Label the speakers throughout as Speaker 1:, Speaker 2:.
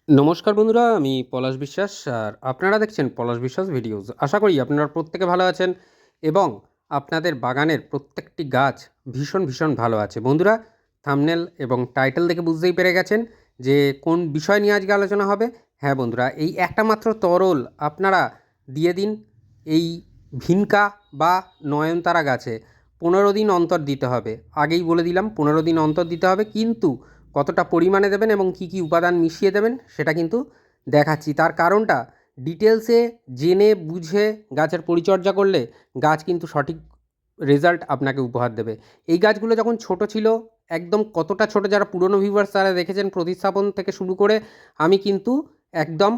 Speaker 1: নমস্কার বন্ধুরা, আমি পলাশ বিশ্বাস আর আপনারা দেখছেন পলাশ বিশ্বাস ভিডিওস। আশা করি আপনারা প্রত্যেকে ভালো আছেন এবং আপনাদের বাগানের প্রত্যেকটি গাছ ভীষণ ভীষণ ভালো আছে। বন্ধুরা, থাম্বনেল এবং টাইটেল দেখে বুঝতেই পেরে গেছেন যে কোন বিষয় নিয়ে আজকে আলোচনা হবে। হ্যাঁ বন্ধুরা, এই একটা মাত্র তরল আপনারা দিয়ে দিন এই ভিনকা বা নয়নতারা গাছে। 15 দিন অন্তর দিতে হবে। আগেই বলে দিলাম 15 দিন অন্তর দিতে হবে, কিন্তু কতটা পরিমাণে দেবেন এবং কি কি উপাদান মিশিয়ে দেবেন সেটা কিন্তু দেখাচ্ছি। তার কারণটা ডিটেলসে জেনে বুঝে গাছের পরিচর্যা করলে গাছ কিন্তু সঠিক রেজাল্ট আপনাকে উপহার দেবে। এই গাছগুলো যখন ছোট ছিল, একদম কতটা ছোট, যারা পুরনো ভিউয়ার্স তারা দেখেছেন প্রতিস্থাপন থেকে শুরু করে, আমি কিন্তু একদম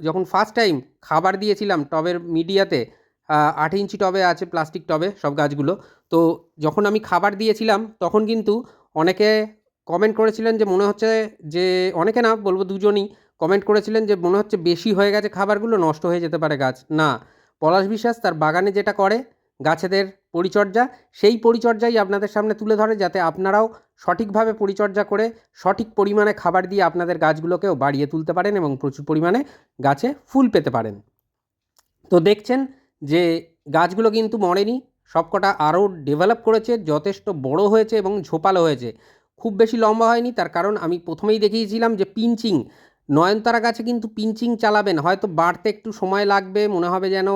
Speaker 1: যখন ফার্স্ট টাইম খাবার দিয়েছিলাম টবের মিডিয়াতে, 8 ইঞ্চি টবে আছে, প্লাস্টিক টবে সব গাছগুলো। তো যখন আমি খাবার দিয়েছিলাম তখন কিন্তু অনেকে কমেন্ট করেছিলেন যে মনে হচ্ছে যে, অনেকে না বলবো দুজনই কমেন্ট করেছিলেন যে মনে হচ্ছে বেশি হয়ে গেছে, খাবারগুলো নষ্ট হয়ে যেতে পারে গাছ। না, পলাশ বিশ্বাস তার বাগানে যেটা করে গাছেদের পরিচর্যা, সেই পরিচর্যাই আপনাদের সামনে তুলে ধরে, যাতে আপনারাও সঠিকভাবে পরিচর্যা করে সঠিক পরিমাণে খাবার দিয়ে আপনাদের গাছগুলোকেও বাড়িয়ে তুলতে পারেন এবং প্রচুর পরিমাণে গাছে ফুল পেতে পারেন। তো দেখছেন যে গাছগুলো কিন্তু মরেনি, সবকটা আরও ডেভেলপ করেছে, যথেষ্ট বড় হয়েছে এবং ঝোপালো হয়েছে। খুব বেশি লম্বা হয়নি, তার কারণ আমি প্রথমেই দেখিয়েছিলাম যে পিঞ্চিং, নয়নতারা গাছে কিন্তু পিঞ্চিং চালাবেন, হয়তো বাড়তে একটু সময় লাগবে, মনে হবে যেন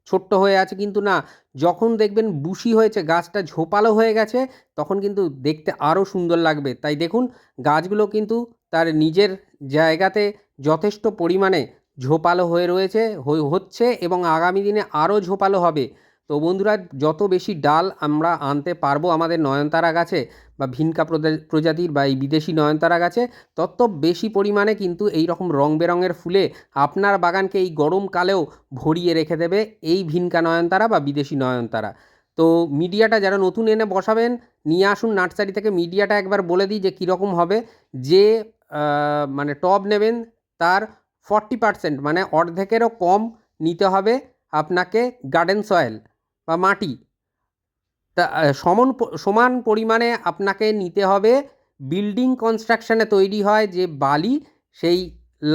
Speaker 1: ছোট্ট হয়ে আছে, কিন্তু না, যখন দেখবেন বুশি হয়েছে, গাছটা ঝোপালো হয়ে গেছে, তখন কিন্তু দেখতে আরও সুন্দর লাগবে। তাই দেখুন, গাছগুলো কিন্তু তার নিজের জায়গাতে যথেষ্ট পরিমাণে ঝোপালো হয়ে রয়েছে, হচ্ছে এবং আগামী দিনে আরও ঝোপালো হবে। তো বন্ধুরা, যত বেশি ডাল আমরা আনতে পারবো আমাদের নয়নতারা গাছে বা ভিনকা প্রজাতির বা এই বিদেশি নয়নতারা গাছে, তত বেশি পরিমাণে কিন্তু এই রকম রং বেরঙের ফুলে আপনার বাগানকে এই গরমকালেও ভরিয়ে রেখে দেবে এই ভিনকা নয়নতারা বা বিদেশি নয়নতারা। তো মিডিয়াটা যারা নতুন এনে বসাবেন, নিয়ে আসুন নার্সারি থেকে। মিডিয়াটা একবার বলে দিই যে কীরকম হবে। যে মানে টব নেবেন, তার 40% মানে অর্ধেকেরও কম নিতে হবে আপনাকে গার্ডেন সয়েল বা মাটি। তা সমান পরিমাণে আপনাকে নিতে হবে বিল্ডিং কনস্ট্রাকশানে তৈরি হয় যে বালি, সেই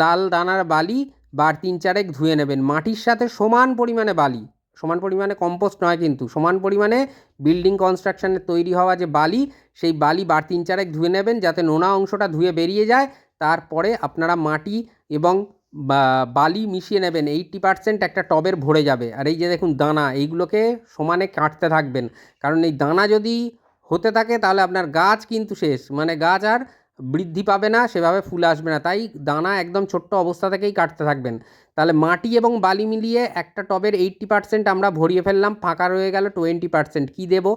Speaker 1: লাল দানার বালি বার 3-4 ধুয়ে নেবেন মাটির সাথে সমান পরিমাণে বালি, সমান পরিমাণে কম্পোস্ট নয় কিন্তু সমান পরিমাণে বিল্ডিং কনস্ট্রাকশানে তৈরি হওয়া যে বালি, সেই বালি বার 3-4 ধুয়ে নেবেন যাতে নোনা অংশটা ধুয়ে বেরিয়ে যায়। তারপরে আপনারা মাটি এবং বালি মিশিয়ে নেবেন, 80% একটা টবের ভরে যাবে। আর এই যে দেখুন দানা, এইগুলোকে সমানে কাটতে থাকবেন, কারণ এই দানা যদি হতে থাকে তাহলে আপনার গাছ কিন্তু শেষ, মানে গাছ আর বৃদ্ধি পাবে না, সেভাবে ফুল আসবে না। তাই দানা একদম ছোট্ট অবস্থা থেকেই কাটতে থাকবেন। তাহলে মাটি এবং বালি মিলিয়ে একটা টবের 80% আমরা ভরিয়ে ফেললাম, ফাঁকা রয়ে গেল 20%। কী দেবো?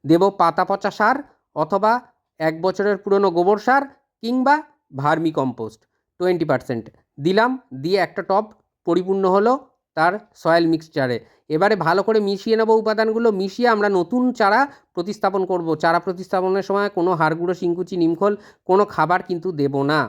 Speaker 1: দেবো পাতা পচা সার, অথবা 1 বছরের পুরনো গোবর সার, কিংবা ভার্মি কম্পোস্ট 20% দিলাম। দিয়ে একটা টব পরিপূর্ণ হলো তার সয়েল মিক্সচারে। এবারে ভালো করে মিশিয়ে নেব উপাদানগুলো, মিশিয়ে আমরা নতুন চারা প্রতিস্থাপন করব। চারা প্রতিস্থাপনের সময় কোনো হাড়গুঁড়ো, শিংকুচি, নিমখোল কোনো খাবার কিন্তু দেব না।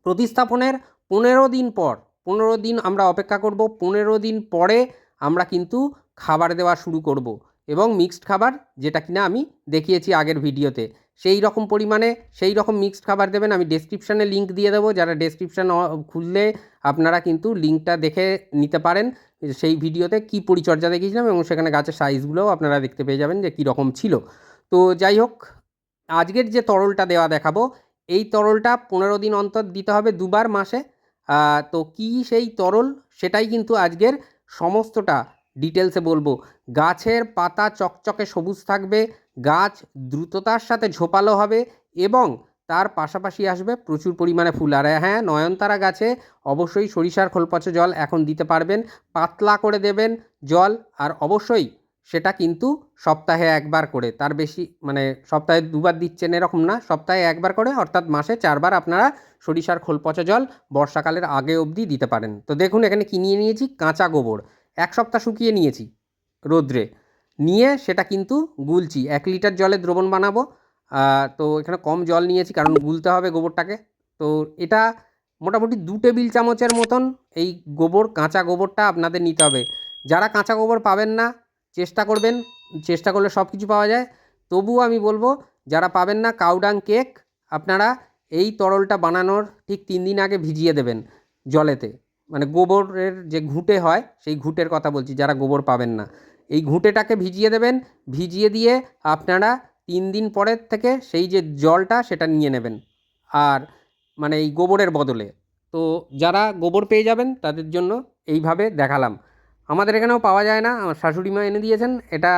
Speaker 1: প্রতিস্থাপনের 15 দিন পর, 15 দিন আমরা অপেক্ষা করব, 15 দিন পরে আমরা কিন্তু খাবার দেওয়া শুরু করব, এবং মিক্সড খাবার, যেটা কিনা আমি দেখিয়েছি আগের ভিডিওতে, সেই রকম পরিমাণে সেই রকম মিক্সড খাবার দেবেন। আমি ডেসক্রিপশানে লিঙ্ক দিয়ে দেবো, যারা ডেসক্রিপশান খুললে আপনারা কিন্তু লিঙ্কটা দেখে নিতে পারেন, সেই ভিডিওতে কি পরিচর্যা দেখিয়েছিলাম এবং সেখানে গাছের সাইজগুলোও আপনারা দেখতে পেয়ে যাবেন যে কীরকম ছিল। তো যাই হোক, আজকের যে তরলটা দেওয়া দেখাবো, এই তরলটা 15 দিন অন্তর দিতে হবে, দুবার মাসে। তো কী সেই তরল, সেটাই কিন্তু আজকের সমস্তটা ডিটেলসে বলবো। গাছের পাতা চকচকে সবুজ থাকবে, গাছ দ্রুততার সাথে ঝোপালো হবে, এবং তার পাশাপাশি আসবে প্রচুর পরিমাণে ফুল। আর হ্যাঁ, নয়নতারা গাছে অবশ্যই সরিষার খোল পচা জল এখন দিতে পারবেন, পাতলা করে দেবেন জল। আর অবশ্যই সেটা কিন্তু সপ্তাহে একবার করে, তার বেশি মানে সপ্তাহে দুবার দিচ্ছেন এরকম না, সপ্তাহে একবার করে, অর্থাৎ মাসে 4 বার আপনারা সরিষার খোল পচা জল বর্ষাকালের আগে অবধি দিতে পারেন। তো দেখুন, এখানে কি নিয়ে নিয়েছি, কাঁচা গোবর 1 সপ্তাহ শুকিয়ে নিয়েছি রোদ্রে, নিয়ে সেটা কিন্তু গুলছি। 1 লিটার জলে দ্রবণ বানাবো। তো এখানে কম জল নিয়েছি কারণ গুলতে হবে গোবরটাকে। তো এটা মোটামুটি 2 টেবিল চামচের মতন এই গোবর, কাঁচা গোবরটা আপনাদের নিতে হবে। যারা কাঁচা গোবর পাবেন না, চেষ্টা করবেন, চেষ্টা করলে সব কিছু পাওয়া যায়, তবুও আমি বলবো যারা পাবেন না, কাউডাং কেক আপনারা এই তরলটা বানানোর ঠিক 3 দিন আগে ভিজিয়ে দেবেন জলেতে, মানে গোবরের যে ঘুঁটে হয় সেই ঘুঁটের কথা বলছি, যারা গোবর পাবেন না, এই ঘুঁটেটাকে ভিজিয়ে দেবেন। ভিজিয়ে দিয়ে আপনারা 3 দিন পরের থেকে সেই যে জলটা সেটা নিয়ে নেবেন, আর মানে এই গোবরের বদলে। তো যারা গোবর পেয়ে যাবেন তাদের জন্য এইভাবে দেখালাম। আমাদের এখানেও পাওয়া যায় না, আমার শাশুড়ি মা এনে দিয়েছেন, এটা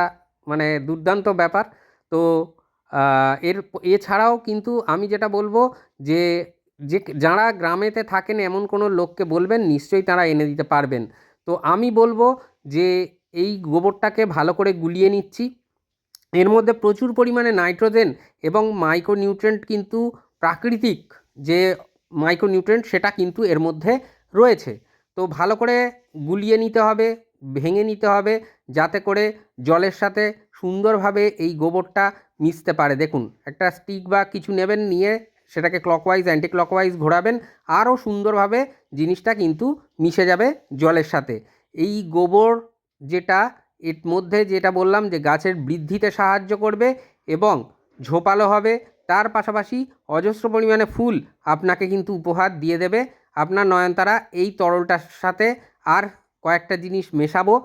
Speaker 1: মানে দুর্দান্ত ব্যাপার। তো এছাড়াও কিন্তু আমি যেটা বলবো যে যারা গ্রামেতে থাকেন এমন কোনো লোককে বলবেন, নিশ্চয়ই তারা এনে দিতে পারবেন। তো আমি বলবো যে এই গোবরটাকে ভালো করে গুলিয়ে নিচ্ছি। এর মধ্যে প্রচুর পরিমাণে নাইট্রোজেন এবং মাইক্রোনিউট্রিয়েন্ট কিন্তু প্রাকৃতিক যে মাইক্রোনিউট্রিয়েন্ট সেটা কিন্তু এর মধ্যে রয়েছে। তো ভালো করে গুলিয়ে নিতে হবে, ভেঙে নিতে হবে, যাতে করে জলের সাথে সুন্দরভাবে এই গোবরটা মিশতে পারে। দেখুন, একটা স্টিক বা কিছু নেবেন, নিয়ে সেটাকে ক্লকওয়াইজ অ্যান্টি ক্লকওয়াইজ ঘোরাবেন, আরও সুন্দরভাবে জিনিসটা কিন্তু মিশে যাবে জলের সাথে। এই গোবর যেটা এর মধ্যে যেটা বললাম যে গাছের বৃদ্ধিতে সাহায্য করবে এবং ঝোপালো হবে, তার পাশাপাশি অজস্র পরিমাণে ফুল আপনাকে কিন্তু উপহার দিয়ে দেবে। আপনার নয়নতারা এই তরলটার সাথে আর কয়েকটা জিনিস মেশাবো।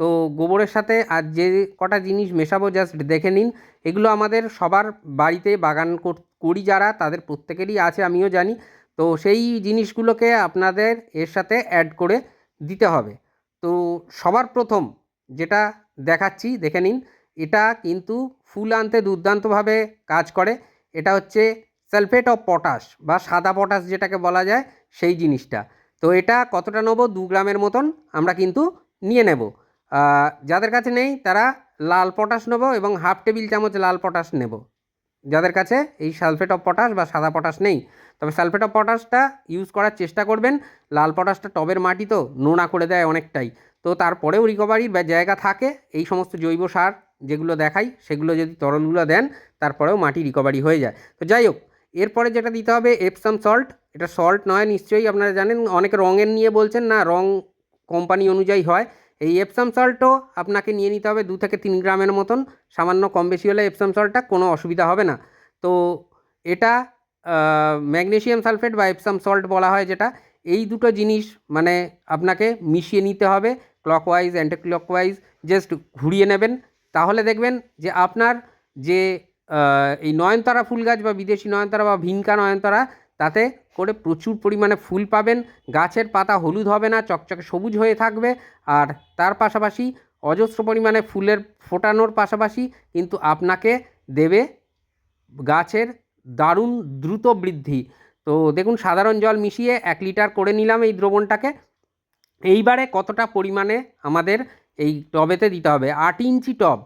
Speaker 1: তো গোবরের সাথে আর যে কটা জিনিস মেশাবো জাস্ট দেখে নিন। এগুলো আমাদের সবার বাড়িতে বাগান করি যারা, তাদের প্রত্যেকেরই আছে, আমিও জানি। তো সেই জিনিসগুলোকে আপনাদের এর সাথে অ্যাড করে দিতে হবে। তো সবার প্রথম যেটা দেখাচ্ছি দেখে নিন, এটা কিন্তু ফুল আনতে দুর্দান্তভাবে কাজ করে। এটা হচ্ছে সালফেট অফ পটাশ বা সাদা পটাশ যেটাকে বলা যায়, সেই জিনিসটা। তো এটা কতটা নেব, 2 গ্রামের মতন আমরা কিন্তু নিয়ে নেব। যাদের কাছে নেই তারা লাল পটাশ নেব এবং হাফ টেবিল চামচ লাল পটাশ নেব, যাদের কাছে এই সালফেট অফ পটাশ বা সাদা পটাশ নেই। তবে সালফেট অফ পটাশটা ইউজ করার চেষ্টা করবেন। লাল পটাশটা টবের মাটি তো নোনা করে দেয় অনেকটাই, তো তারপরেও রিকভারির জায়গা থাকে। এই সমস্ত জৈব সার যেগুলো দেখাই সেগুলো যদি তরলগুলো দেন, তারপরেও মাটি রিকভারি হয়ে যায়। তো যাই হোক, এরপরে যেটা দিতে হবে এপসাম সল্ট। এটা সল্ট নয়, নিশ্চয়ই আপনারা জানেন। অনেকে রঙের নিয়ে বলছেন, না, রং কোম্পানি অনুযায়ী হয়। এই এপসাম সল্টও আপনাকে নিয়ে নিতে হবে 2 থেকে 3 গ্রামের মতন। সামান্য কম বেশি হলে এপসাম সল্টটা কোনো অসুবিধা হবে না। তো এটা ম্যাগনেসিয়াম সালফেট বা এপসাম সল্ট বলা হয় যেটা, এই দুটো জিনিস মানে আপনাকে মিশিয়ে নিতে হবে ক্লকওয়াইজ অ্যান্টি ক্লকওয়াইজ, জাস্ট ঘুরিয়ে নেবেন। তাহলে দেখবেন যে আপনার যে এই নয়নতারা ফুল গাছ বা বিদেশি নয়নতারা বা ভিনকা নয়নতারা, তাতে করে প্রচুর পরিমাণে ফুল পাবেন। গাছের পাতা হলুদ হবে না, চকচকে সবুজ হয়ে থাকবে। আর তার পাশাপাশি অজস্র পরিমাণে ফুলের ফোটানোর পাশাপাশি কিন্তু আপনাকে দেবে গাছের দারুণ দ্রুত বৃদ্ধি। তো দেখুন, সাধারণ জল মিশিয়ে 1 লিটার করে নিলাম এই দ্রবণটাকে। এইবারে কতটা পরিমাণে আমাদের এই টবেতে দিতে হবে, 8 ইঞ্চি টব।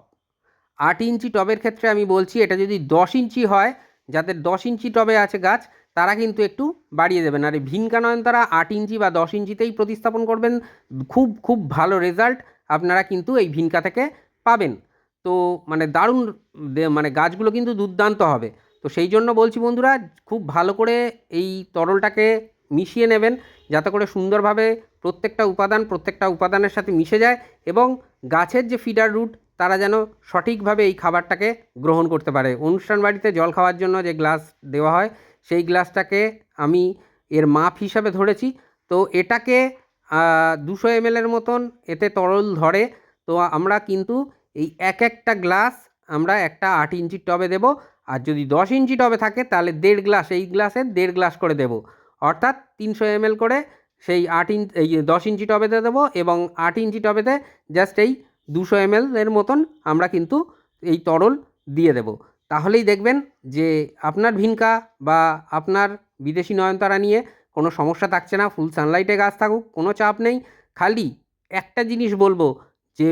Speaker 1: 8 ইঞ্চি টবের ক্ষেত্রে আমি বলছি, এটা যদি 10 ইঞ্চি হয়, যাদের 10 ইঞ্চি টবে আছে গাছ, তারা কিন্তু একটু বাড়িয়ে দেবেন। আর এই ভিনকা নয়নতারা 8 ইঞ্চি বা 10 ইঞ্চিতেই প্রতিস্থাপন করবেন। খুব খুব ভালো রেজাল্ট আপনারা কিন্তু এই ভিনকা থেকে পাবেন। তো মানে দারুণ, মানে গাছগুলো কিন্তু দুর্দান্ত হবে। তো সেই জন্য বলছি বন্ধুরা, খুব ভালো করে এই তরলটাকে মিশিয়ে নেবেন, যাতে করে সুন্দরভাবে প্রত্যেকটা উপাদানের সাথে মিশে যায় এবং গাছের যে ফিডার রুট, তারা যেন সঠিকভাবে এই খাবারটাকে গ্রহণ করতে পারে। অনুষ্ঠান বাড়িতে জল খাওয়ার জন্য যে গ্লাস দেওয়া হয়, সেই গ্লাসটাকে আমি এর মাপ হিসাবে ধরেছি। তো এটাকে 200 ml মতন এতে তরল ধরে। তো আমরা কিন্তু এই একটা গ্লাস আমরা একটা 8 ইঞ্চির টবে দেব। আর যদি 10 ইঞ্চি টবে থাকে তাহলে 1.5 গ্লাস, এই গ্লাসের 1.5 গ্লাস করে দেব। অর্থাৎ 300 ml করে সেই 10 ইঞ্চি টবেতে দেবো এবং 8 ইঞ্চি টবেতে জাস্ট এই 200 ml এর মতন আমরা কিন্তু এই তরল দিয়ে দেব। তাহলেই দেখবেন যে আপনার ভিনকা বা আপনার বিদেশি নয়নতারা নিয়ে কোনো সমস্যা থাকছে না। ফুল সানলাইটে গাছ থাকুক, কোনো চাপ নেই। খালি একটা জিনিস বলবো যে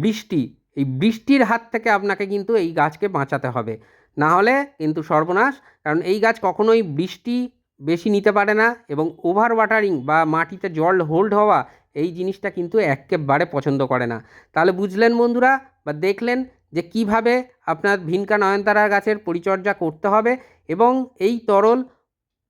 Speaker 1: বৃষ্টি, এই বৃষ্টির হাত থেকে আপনাকে কিন্তু এই গাছকে বাঁচাতে হবে, না হলে কিন্তু সর্বনাশ। কারণ এই গাছ কখনোই বৃষ্টি বেশি নিতে পারে না এবং ওভার ওয়াটারিং বা মাটিতে জল হোল্ড হওয়া, এই জিনিসটা কিন্তু একেবারে পছন্দ করে না। তাহলে বুঝলেন বন্ধুরা, বা দেখলেন যে কিভাবে আপনার ভিনকা নয়নতারা গাছের পরিচর্যা করতে হবে। এবং এই তরল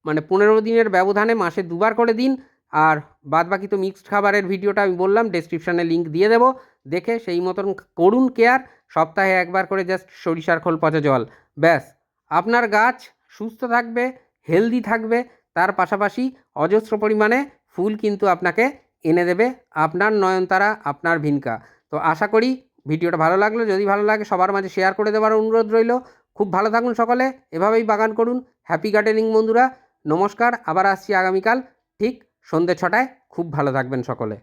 Speaker 1: মানে 15 দিনের ব্যবধানে মাসে 2 বার করে দিন। আর বাদবাকি তো মিক্সড খাবারের ভিডিওটা আমি বললাম, ডেসক্রিপশানে লিঙ্ক দিয়ে দেবো, দেখে সেই মতন করুন কেয়ার। সপ্তাহে 1 বার করে জাস্ট সরিষার খোল পচা জল, ব্যাস আপনার গাছ সুস্থ থাকবে, হেলদি থাকবে, তার পাশাপাশি অজস্র পরিমাণে ফুল কিন্তু আপনাকে এনে দেবে আপনার নয়নতারা, আপনার ভিনকা। তো আশা করি ভিডিওটা ভালো লাগলো, যদি ভালো লাগে সবার মাঝে শেয়ার করে দেওয়ার অনুরোধ রইল। খুব ভালো থাকুন সকলে, এভাবেই বাগান করুন। হ্যাপি গার্ডেনিং বন্ধুরা, নমস্কার। আবার আসছি আগামীকাল ঠিক সন্ধ্যে 6টায়। খুব ভালো থাকবেন সকলে।